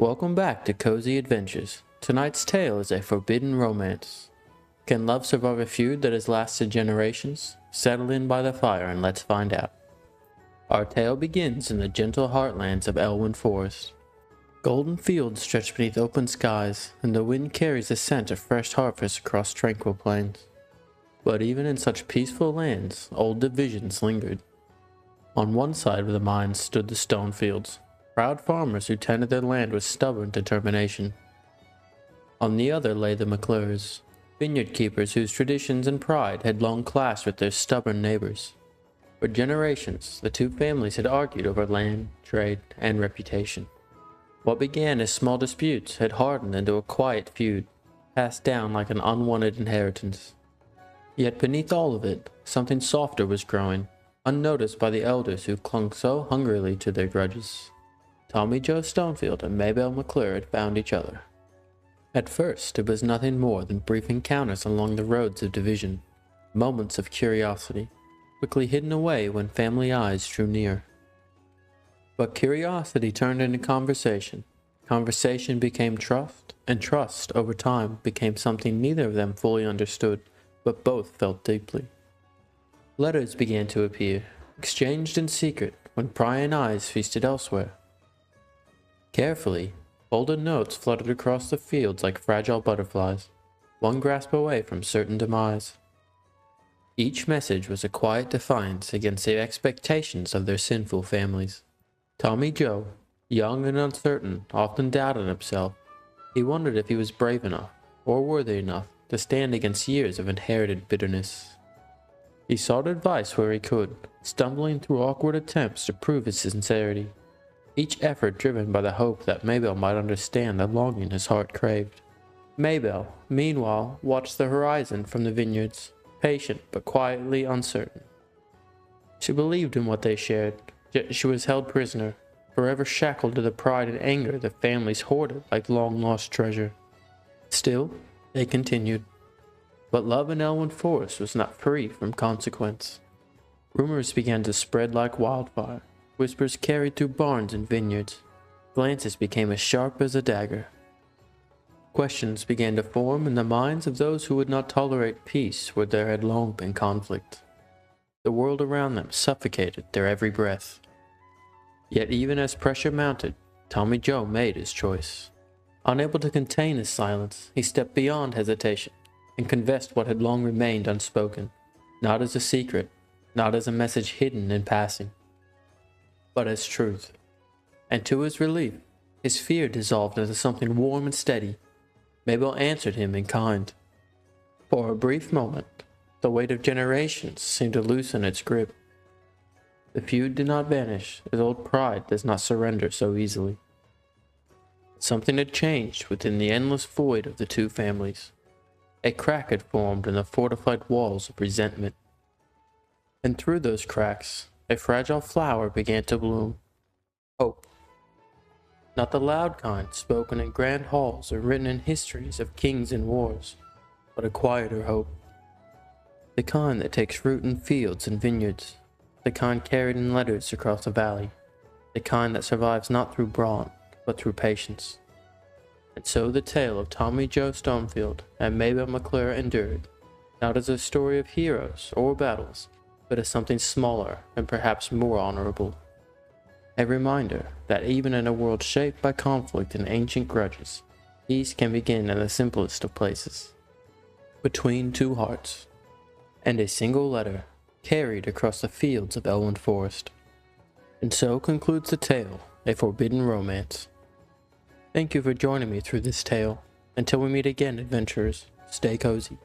Welcome back to Cozy Adventures. Tonight's tale is a forbidden romance. Can love survive a feud that has lasted generations? Settle in by the fire and let's find out. Our tale begins in the gentle heartlands of Elwynn Forest. Golden fields stretch beneath open skies, and the wind carries the scent of fresh harvest across tranquil plains. But even in such peaceful lands, old divisions lingered. On one side of the mines stood the Stonefields, proud farmers who tended their land with stubborn determination. On the other lay the Maclures, vineyard keepers whose traditions and pride had long clashed with their stubborn neighbors. For generations, the two families had argued over land, trade, and reputation. What began as small disputes had hardened into a quiet feud, passed down like an unwanted inheritance. Yet beneath all of it, something softer was growing, unnoticed by the elders who clung so hungrily to their grudges. Tommy Joe Stonefield and Maybell Maclure had found each other. At first, it was nothing more than brief encounters along the roads of division, moments of curiosity, quickly hidden away when family eyes drew near. But curiosity turned into conversation. Conversation became trust, and trust, over time, became something neither of them fully understood, but both felt deeply. Letters began to appear, exchanged in secret when prying eyes feasted elsewhere. Carefully, folded notes fluttered across the fields like fragile butterflies, one grasp away from certain demise. Each message was a quiet defiance against the expectations of their sinful families. Tommy Joe, young and uncertain, often doubted himself. He wondered if he was brave enough, or worthy enough, to stand against years of inherited bitterness. He sought advice where he could, stumbling through awkward attempts to prove his sincerity, each effort driven by the hope that Maybell might understand the longing his heart craved. Maybell, meanwhile, watched the horizon from the vineyards, patient but quietly uncertain. She believed in what they shared, yet she was held prisoner, forever shackled to the pride and anger the families hoarded like long-lost treasure. Still, they continued. But love in Elwynn Forest was not free from consequence. Rumors began to spread like wildfire. Whispers carried through barns and vineyards. Glances became as sharp as a dagger. Questions began to form in the minds of those who would not tolerate peace where there had long been conflict. The world around them suffocated their every breath. Yet even as pressure mounted, Tommy Joe made his choice. Unable to contain his silence, he stepped beyond hesitation and confessed what had long remained unspoken, not as a secret, not as a message hidden in passing, but as truth. And to his relief, his fear dissolved into something warm and steady. Maybell answered him in kind. For a brief moment, the weight of generations seemed to loosen its grip. The feud did not vanish, as old pride does not surrender so easily. Something had changed within the endless void of the two families. A crack had formed in the fortified walls of resentment. And through those cracks, a fragile flower began to bloom. Hope. Not the loud kind spoken in grand halls or written in histories of kings and wars, but a quieter hope. The kind that takes root in fields and vineyards, the kind carried in letters across the valley, the kind that survives not through brawn, but through patience. And so the tale of Tommy Joe Stonefield and Maybell Maclure endured, not as a story of heroes or battles, but as something smaller and perhaps more honorable. A reminder that even in a world shaped by conflict and ancient grudges, peace can begin in the simplest of places, between two hearts, and a single letter carried across the fields of Elwynn Forest. And so concludes the tale, A Forbidden Romance. Thank you for joining me through this tale. Until we meet again, adventurers, stay cozy.